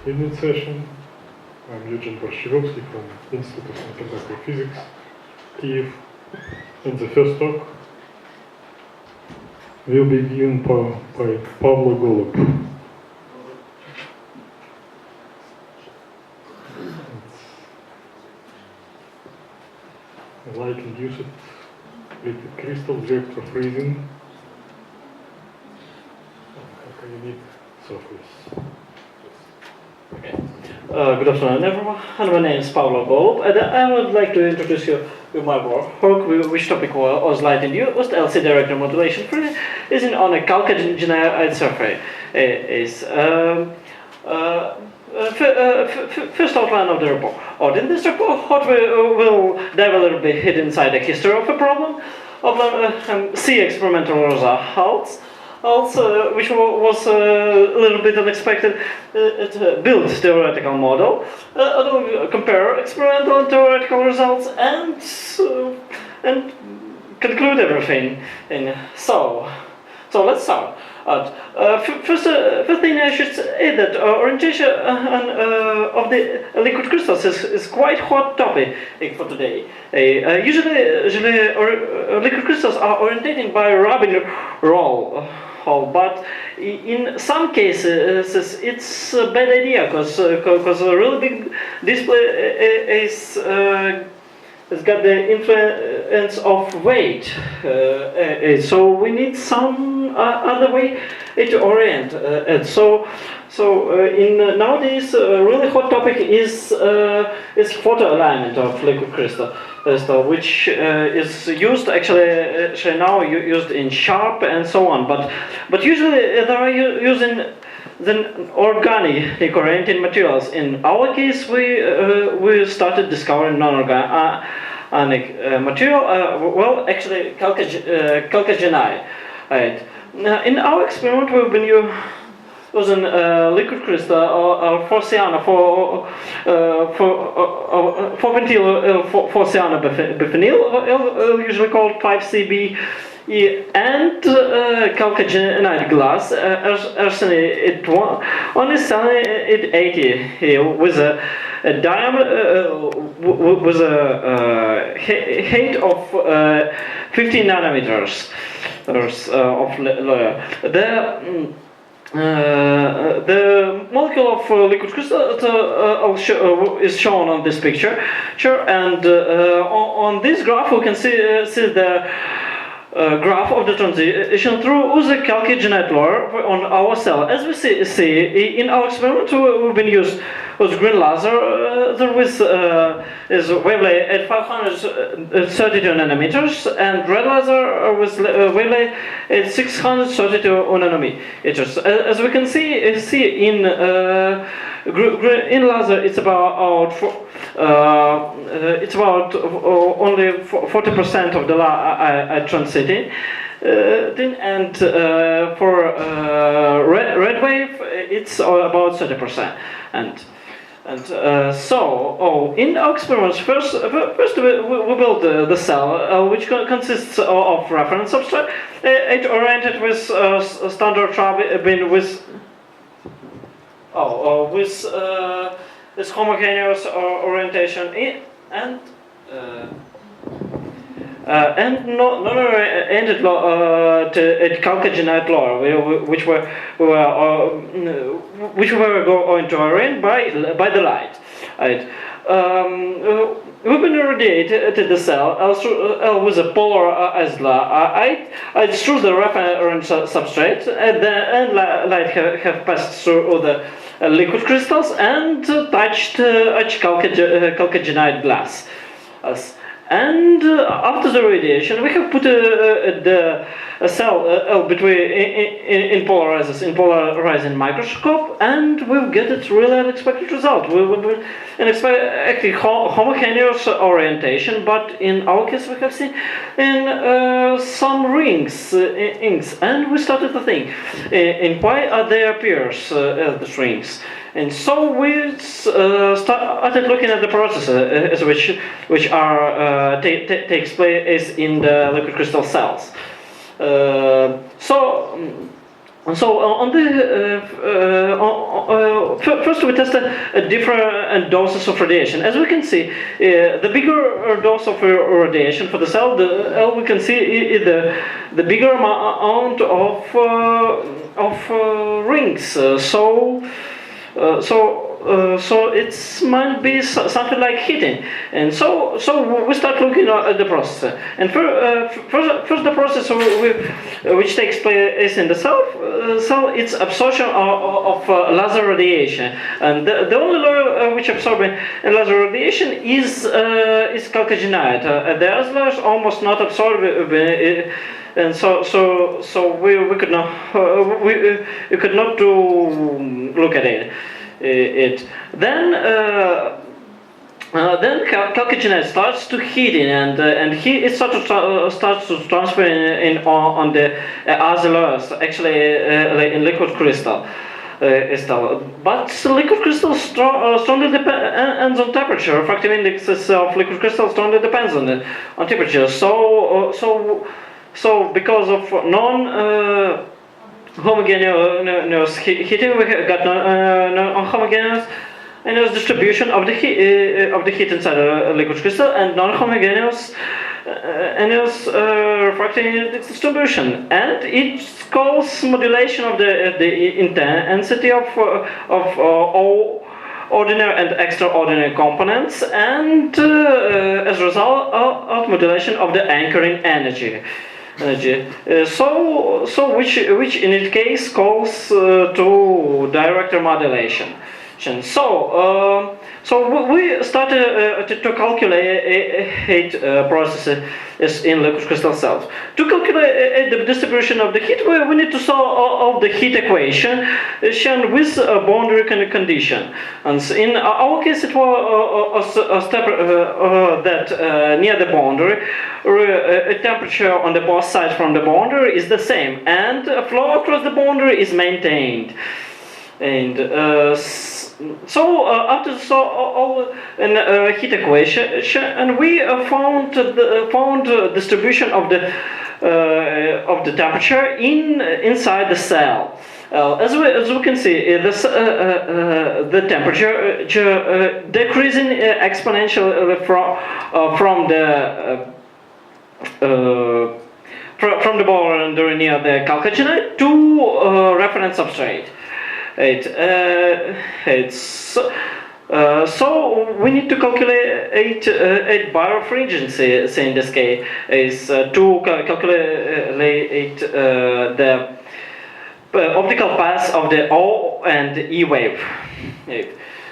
evening session. I'm Eugene Borshchevsky from Institute of Mathematical Physics, Kiev. And the first talk will be given by Pavlo Golub. It's light-induced liquid crystal vector freezing. Okay, you need surface. Okay. Good afternoon, everyone. My name is Pavlo Golub, and I would like to introduce you to my work, which topic was light-induced LC director modulation freezing on a chalcohenide surface. First outline of the report. In this report, we will dive a little bit hit inside the history of a problem, see experimental results, also, which was a little bit unexpected, build theoretical model, compare experimental and theoretical results, and conclude everything. So let's start. First thing I should say that orientation of the liquid crystals is quite hot topic for today. Usually liquid crystals are orientated by rubbing roll. But in some cases it's a bad idea because a really big display has got the influence of weight. So we need some other way to orient. Nowadays really hot topic is photo alignment of liquid crystal. Which is used actually now used in sharp and so on, but usually they are using the organic oriented materials. In our case, we started discovering non-organic material. Well, actually, chalcohenide. Right. In our experiment, we've been using liquid crystal or for cyanobenfenyl, usually called 5CB, and chalcohenide glass, arsenate only cyanide 80 with a diameter with a height of 50 nanometers of layer. The molecule of liquid crystal is shown on this picture, and on this graph we can see the graph of the transition through the chalcohenide layer on our cell. As we see in our experiment, we've been used with green laser. There is wavelength at 532 nanometers, and red laser with wavelength at 632 nanometers. As we can see in laser, it's about only 40% of the light transiting. And for red wave, it's about 30%. So in our experiments, first we build the cell, which consists of reference substrate. It oriented with standard bin with this homogeneous orientation and non-oriented at chalcohenide layer, which we were going to orient by the light. Right. We've been irradiated to the cell with a polarized light. I through the reference substrate, and light have passed through the liquid crystals and touched chalcohenide glass. And after the radiation, we have put the cell between in polarizing microscope, and we'll get a really unexpected result. We will expect homogeneous orientation, but in our case, we have seen in some rings, inks, and we started to think, in why they appears the rings. And so we started looking at the processes which are takes place in the liquid crystal cells. So on the first we tested different doses of radiation. As we can see, the bigger dose of radiation for the cell, we can see the bigger amount of rings. So it might be something like heating, and so we start looking at the process. And first the process which takes place in the cell, it's absorption of laser radiation, and the only layer which absorbs laser radiation is chalcohenide. The other layers almost not absorbed. And so we could not look at it. Then chalcohenide starts to heating, and it starts to transfer on the other layers, actually in liquid crystal. But liquid crystal strongly depends on temperature. Refractive indexes of liquid crystal strongly depends on temperature. So because of homogeneous heating, we got non-homogeneous distribution of the heat inside a liquid crystal, and non-homogeneous refracting distribution, and it calls modulation of the intensity of all ordinary and extraordinary components, and as a result of modulation of the anchoring energy. So which in its case calls to director modulation. So we started to calculate processes in liquid crystal cells. To calculate the distribution of the heat, we need to solve the heat equation with a boundary condition. And in our case, it was a step that near the boundary, temperature on the both sides from the boundary is the same, and flow across the boundary is maintained. And after heat equation, and we found distribution of the temperature inside the cell. As we can see, the temperature decreasing exponentially from the boundary near the chalcohenide to reference substrate. So we need to calculate birefrequency. In this case, is to calculate the optical path of the O and E wave.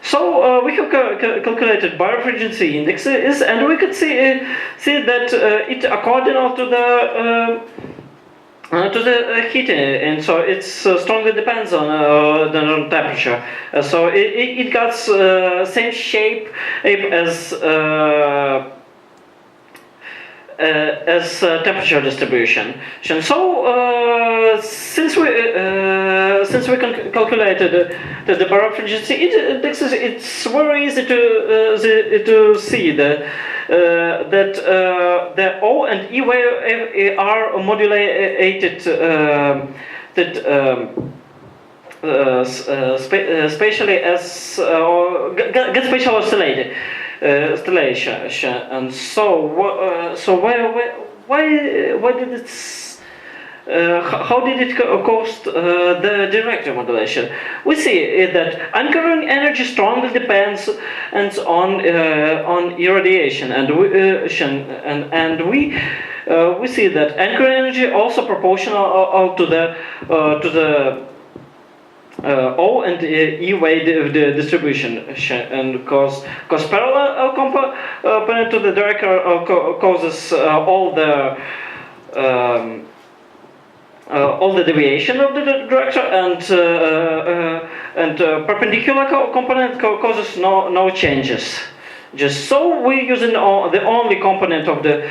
So we have calculated birefrequency indexes, and we could see that it according to the heat, and so it strongly depends on the temperature. So it got same shape as temperature distribution. So since we calculated the birefrequency indexes, it's very easy to see that the O and E wave are modulated spatially as get spatial oscillation. And so why did it? How did it cause the director modulation? We see that anchoring energy strongly depends on irradiation, and we see that anchoring energy also proportional to the O and E wave distribution, and cause parallel component to the director causes all the deviation of the director, and perpendicular component causes no changes. Just so we using the only component of the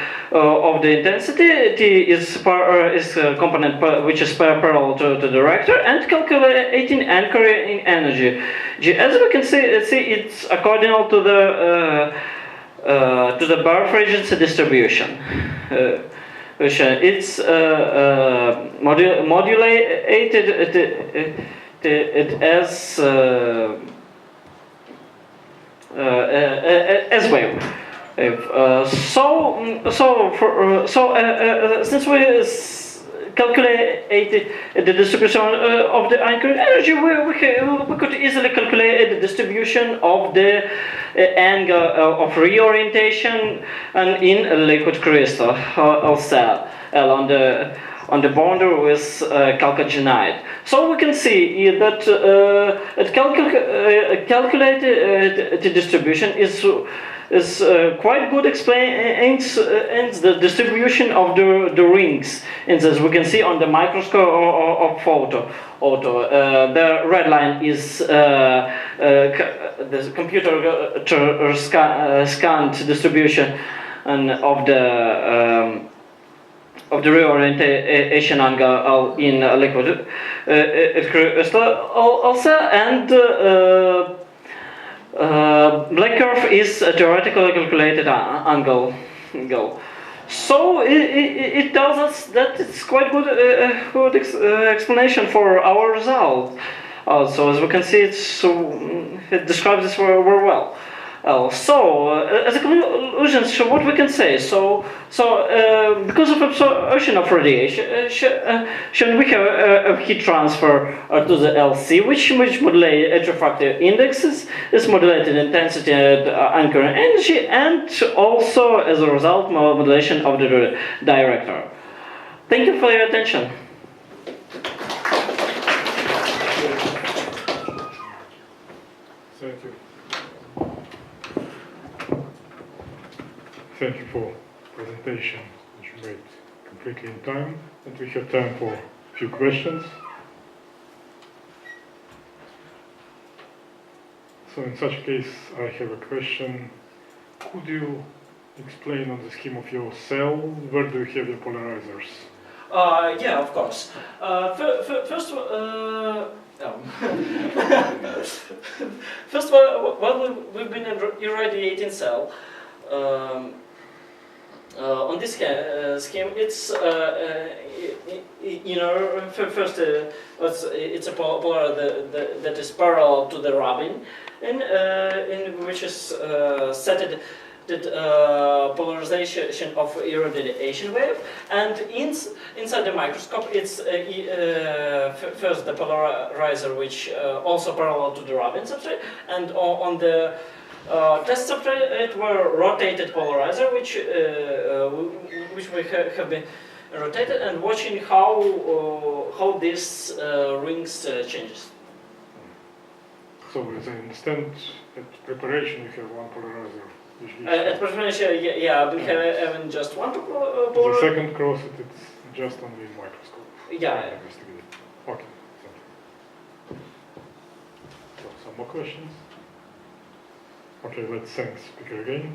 intensity is component which is parallel to the director, and calculating anchoring energy. As we can see it's according to the birefrequency distribution. It's modulated it as as well. Since we calculated the distribution of the anchoring energy, we could easily calculate the distribution of the angle of reorientation and in a liquid crystal cell on the boundary with chalcohenide. So we can see that calculated the distribution is quite good explains the distribution of the rings. And as we can see on the microscope of photo, the red line is the computer scanned distribution and of the reorientation angle in liquid crystal also, and black curve is a theoretically calculated angle. So it tells us that it's quite good explanation for our result. So as we can see, it describes this very well. As a conclusion, what we can say? Because of absorption of radiation, we have a heat transfer to the LC, which modulates refractive indexes, is modulated intensity and anchoring energy, and also as a result, modulation of the director. Thank you for your attention. Thank you. Thank you for presentation, which you made completely in time, and we have time for a few questions. So in such case, I have a question. Could you explain on the scheme of your cell, where do you have your polarizers? Yeah, of course. First of all, while we've been irradiating cell, on this scheme, it's first it's a polar that is parallel to the Robin, in which is set the polarization of irradiation wave, and inside the microscope it's first the polarizer, which also parallel to the Robin substrate, and on the test substrate it were rotated polarizer, which we have been rotated, and watching how this rings changes. So as I understand, at preparation you have one polarizer. At preparation, yeah, we have even just one polarizer. The second cross it's just on the microscope. Yeah. Okay. So some more questions? Okay, let's thank speaker again.